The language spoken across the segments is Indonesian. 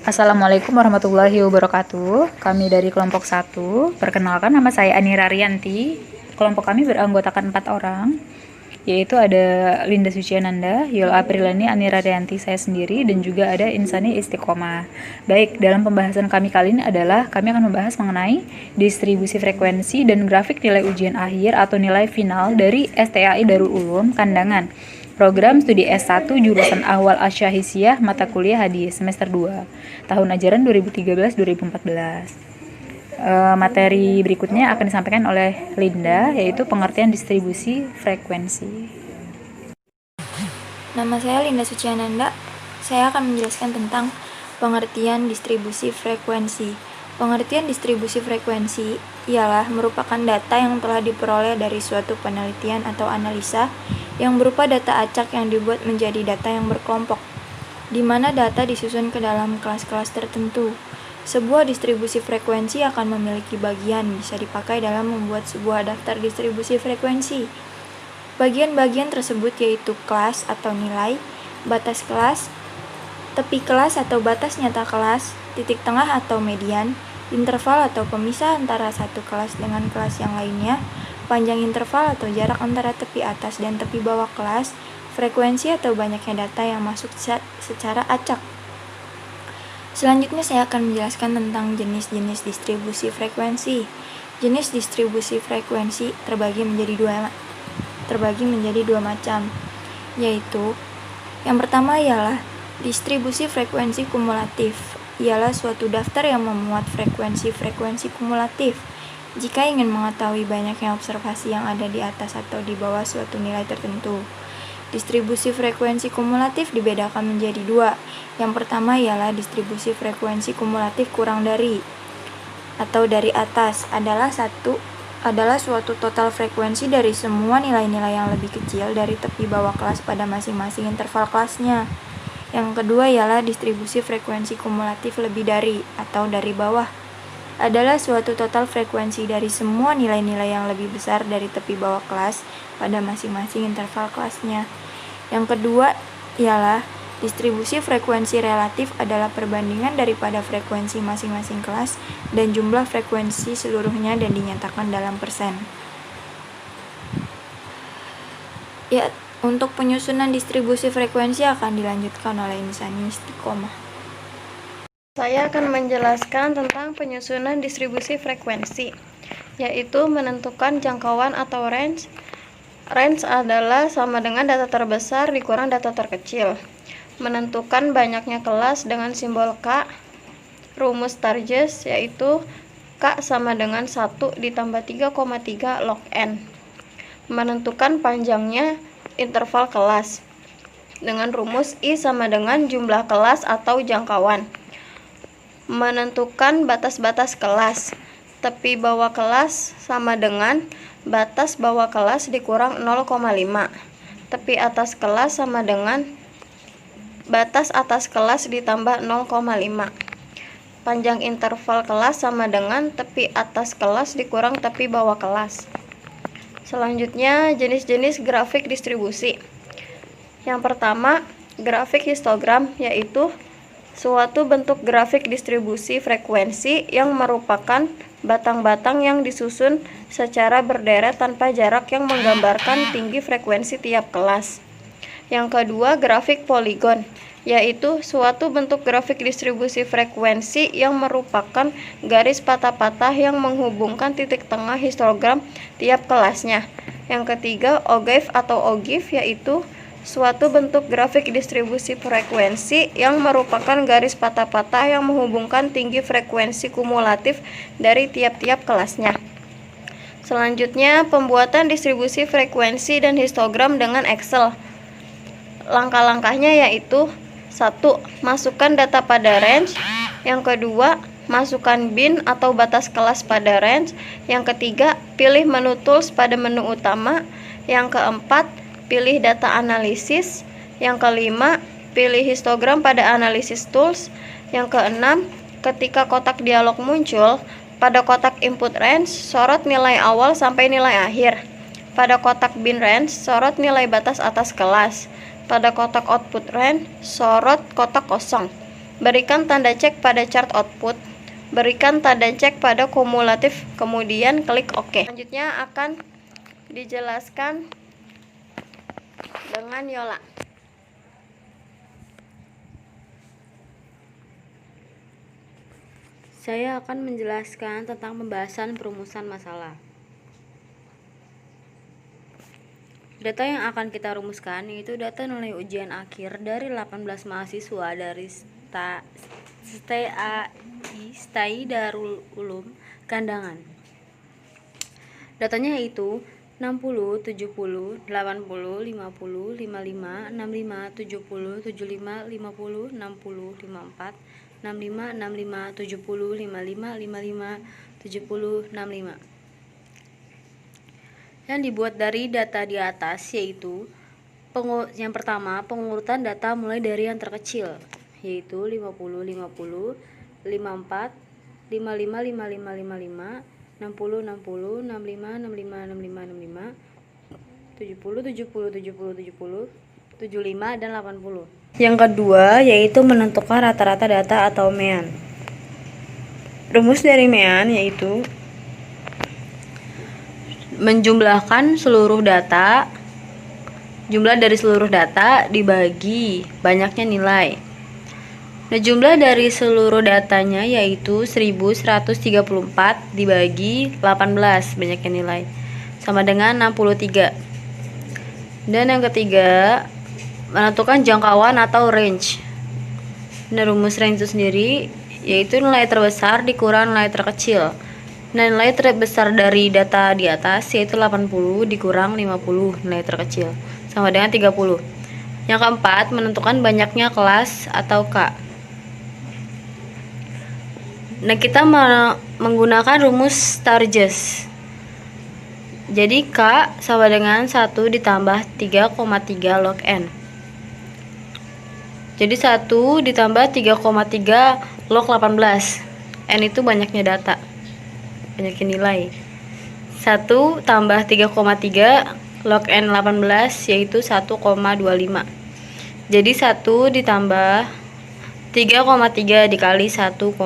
Assalamualaikum warahmatullahi wabarakatuh. Kami dari kelompok 1. Perkenalkan, nama saya Anira Rianti. Kelompok kami beranggotakan 4 orang, yaitu ada Linda Suciananda, Yul Aprilani, Anira Rianti, saya sendiri, dan juga ada Insani Istiqomah. Baik, dalam pembahasan kami kali ini adalah kami akan membahas mengenai distribusi frekuensi dan grafik nilai ujian akhir atau nilai final dari STAI Darul Ulum Kandangan. Program Studi S1 Jurusan Ahwal Asyahisiyah Mata Kuliah Hadis semester 2 tahun ajaran 2013-2014. Materi berikutnya akan disampaikan oleh Linda, yaitu pengertian distribusi frekuensi. Nama saya Linda Suciananda. Saya akan menjelaskan tentang pengertian distribusi frekuensi. Pengertian distribusi frekuensi ialah merupakan data yang telah diperoleh dari suatu penelitian atau analisa yang berupa data acak yang dibuat menjadi data yang berkelompok, di mana data disusun ke dalam kelas-kelas tertentu. Sebuah distribusi frekuensi akan memiliki bagian bisa dipakai dalam membuat sebuah daftar distribusi frekuensi. Bagian-bagian tersebut yaitu kelas atau nilai, batas kelas, tepi kelas atau batas nyata kelas, titik tengah atau median, interval atau pemisah antara satu kelas dengan kelas yang lainnya, panjang interval atau jarak antara tepi atas dan tepi bawah kelas, frekuensi atau banyaknya data yang masuk secara acak. Selanjutnya saya akan menjelaskan tentang jenis-jenis distribusi frekuensi. Jenis distribusi frekuensi terbagi menjadi dua macam, yaitu yang pertama ialah distribusi frekuensi kumulatif. Ialah suatu daftar yang memuat frekuensi-frekuensi kumulatif. Jika ingin mengetahui banyaknya observasi yang ada di atas atau di bawah suatu nilai tertentu. Distribusi frekuensi kumulatif dibedakan menjadi dua. Yang pertama ialah distribusi frekuensi kumulatif kurang dari atau dari atas adalah suatu total frekuensi dari semua nilai-nilai yang lebih kecil dari tepi bawah kelas pada masing-masing interval kelasnya. Yang kedua ialah distribusi frekuensi kumulatif lebih dari atau dari bawah adalah suatu total frekuensi dari semua nilai-nilai yang lebih besar dari tepi bawah kelas pada masing-masing interval kelasnya. Yang kedua ialah distribusi frekuensi relatif adalah perbandingan daripada frekuensi masing-masing kelas dan jumlah frekuensi seluruhnya dan dinyatakan dalam persen. Ya, untuk penyusunan distribusi frekuensi akan dilanjutkan oleh Insani Istiqomah. Saya akan menjelaskan tentang penyusunan distribusi frekuensi, yaitu menentukan jangkauan atau range. Range adalah sama dengan data terbesar dikurang data terkecil. Menentukan banyaknya kelas dengan simbol K. Rumus Sturges yaitu K sama dengan 1 ditambah 3,3 log N. Menentukan panjangnya interval kelas dengan rumus I sama dengan jumlah kelas atau jangkauan. Menentukan batas-batas kelas. Tepi bawah kelas sama dengan batas bawah kelas dikurang 0,5. Tepi atas kelas sama dengan batas atas kelas ditambah 0,5. Panjang interval kelas sama dengan tepi atas kelas dikurang tepi bawah kelas. Selanjutnya, jenis-jenis grafik distribusi. Yang pertama, grafik histogram, yaitu suatu bentuk grafik distribusi frekuensi yang merupakan batang-batang yang disusun secara berderet tanpa jarak yang menggambarkan tinggi frekuensi tiap kelas. Yang kedua, grafik poligon, yaitu suatu bentuk grafik distribusi frekuensi yang merupakan garis patah-patah yang menghubungkan titik tengah histogram tiap kelasnya. Yang ketiga, ogive atau ogif, yaitu suatu bentuk grafik distribusi frekuensi yang merupakan garis patah-patah yang menghubungkan tinggi frekuensi kumulatif dari tiap-tiap kelasnya. Selanjutnya, pembuatan distribusi frekuensi dan histogram dengan Excel. Langkah-langkahnya yaitu 1. Masukkan data pada range. Yang kedua, masukkan bin atau batas kelas pada range. Yang ketiga, pilih menu tools pada menu utama. Yang keempat, pilih data analisis. Yang kelima, pilih histogram pada analisis tools. Yang keenam, ketika kotak dialog muncul, pada kotak input range, sorot nilai awal sampai nilai akhir. Pada kotak bin range, sorot nilai batas atas kelas. Pada kotak output range, sorot kotak kosong. Berikan tanda cek pada chart output. Berikan tanda cek pada kumulatif, kemudian klik OK. Selanjutnya akan dijelaskan dengan Yola. Saya akan menjelaskan tentang pembahasan perumusan masalah. Data yang akan kita rumuskan yaitu data nilai ujian akhir dari 18 mahasiswa dari STAI Darul Ulum Kandangan. Datanya yaitu 60, 70, 80, 50, 55, 65, 70, 75, 50, 60, 54, 65, 65, 70, 55, 55, 70, 65. Yang dibuat dari data di atas yaitu yang pertama, pengurutan data mulai dari yang terkecil yaitu 50, 50, 54, 55, 55, 55, 60, 60, 65, 65, 65, 65, 70, 70, 70, 70, 75, dan 80. Yang kedua yaitu menentukan rata-rata data atau mean. Rumus dari mean yaitu menjumlahkan seluruh data, jumlah dari seluruh data dibagi banyaknya nilai. Nah, jumlah dari seluruh datanya yaitu 1134 dibagi 18 banyaknya nilai, sama dengan 63. Dan yang ketiga, menentukan jangkauan atau range. Nah, rumus range itu sendiri yaitu nilai terbesar dikurang nilai terkecil. Nah, nilai terbesar dari data di atas yaitu 80 dikurang 50 nilai terkecil, sama dengan 30. Yang keempat, menentukan banyaknya kelas atau K. Nah, kita menggunakan rumus Sturges. Jadi K sama dengan 1 ditambah 3,3 log N. Jadi 1 ditambah 3,3 log 18. N itu banyaknya data, banyaknya nilai. 1 tambah 3,3 log N 18 yaitu 1,25. Jadi 1 ditambah 3,3 dikali 1,25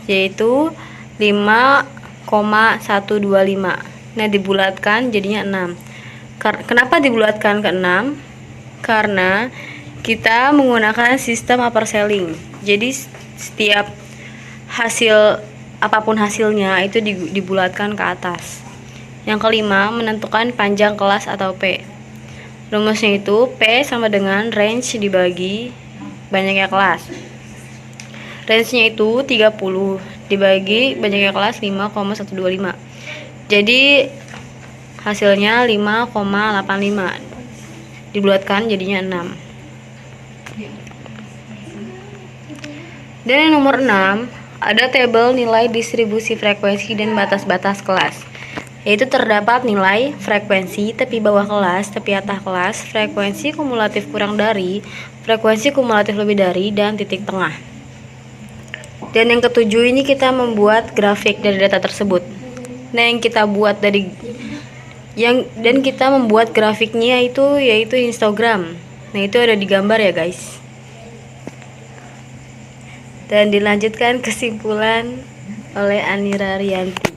yaitu 5,125. Nah, dibulatkan jadinya 6. Kenapa dibulatkan ke 6? Karena kita menggunakan sistem upper selling. Jadi setiap hasil, apapun hasilnya itu dibulatkan ke atas. Yang kelima, menentukan panjang kelas atau P. Rumusnya itu P sama dengan range dibagi banyaknya kelas. Range-nya itu 30 dibagi banyaknya kelas 5,125. Jadi hasilnya 5,85. Dibulatkan jadinya 6. Dan yang nomor 6, ada tabel nilai distribusi frekuensi dan batas-batas kelas. Yaitu terdapat nilai frekuensi tepi bawah kelas, tepi atas kelas, frekuensi kumulatif kurang dari, frekuensi kumulatif lebih dari, dan titik tengah. Dan yang ketujuh ini kita membuat grafik dari data tersebut. Nah, yang kita buat dan kita membuat grafiknya yaitu histogram. Nah, itu ada di gambar ya guys. Dan dilanjutkan kesimpulan oleh Anira Rianti.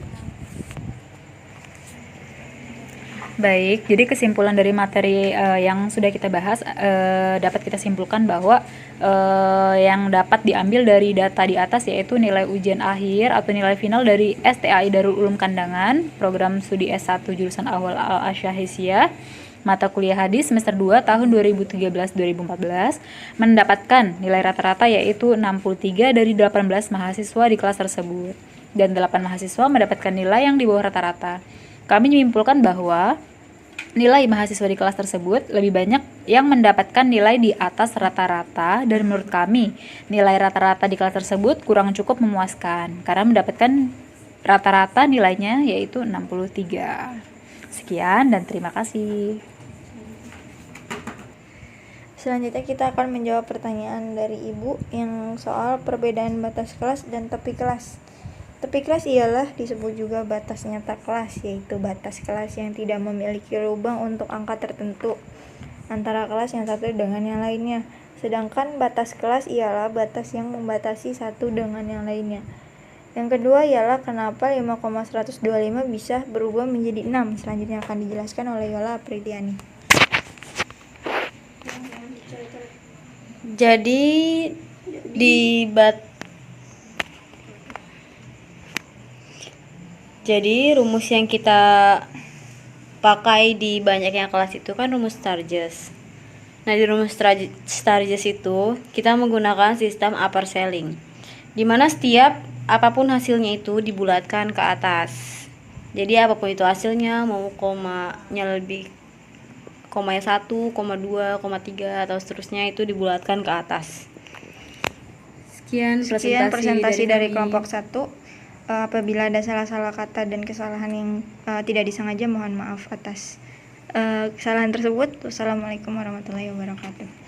Baik, jadi kesimpulan dari materi yang sudah kita bahas dapat kita simpulkan bahwa yang dapat diambil dari data di atas yaitu nilai ujian akhir atau nilai final dari STAI Darul Ulum Kandangan, program studi S1 jurusan Ahwal Al-Asyahisiyah, mata kuliah hadis semester 2 tahun 2013-2014 mendapatkan nilai rata-rata yaitu 63 dari 18 mahasiswa di kelas tersebut, dan 8 mahasiswa mendapatkan nilai yang di bawah rata-rata. Kami menyimpulkan bahwa nilai mahasiswa di kelas tersebut lebih banyak yang mendapatkan nilai di atas rata-rata, dan menurut kami nilai rata-rata di kelas tersebut kurang cukup memuaskan karena mendapatkan rata-rata nilainya yaitu 63. Sekian dan terima kasih. Selanjutnya kita akan menjawab pertanyaan dari Ibu yang soal perbedaan batas kelas dan tepi kelas. Tepi kelas ialah disebut juga batas nyata kelas, yaitu batas kelas yang tidak memiliki lubang untuk angka tertentu antara kelas yang satu dengan yang lainnya. Sedangkan batas kelas ialah batas yang membatasi satu dengan yang lainnya. Yang kedua ialah kenapa 5,125 bisa berubah menjadi 6. Selanjutnya akan dijelaskan oleh Yola Apriliani. Jadi rumus yang kita pakai di banyaknya kelas itu kan rumus Sturges. Nah, di rumus Sturges itu kita menggunakan sistem upper ceiling, di mana setiap apapun hasilnya itu dibulatkan ke atas. Jadi apapun itu hasilnya, mau komanya lebih, komanya 1, 2, 3 atau seterusnya itu dibulatkan ke atas. Sekian presentasi dari kelompok 1. Apabila ada salah-salah kata dan kesalahan yang tidak disengaja, mohon maaf atas kesalahan tersebut. Wassalamualaikum warahmatullahi wabarakatuh.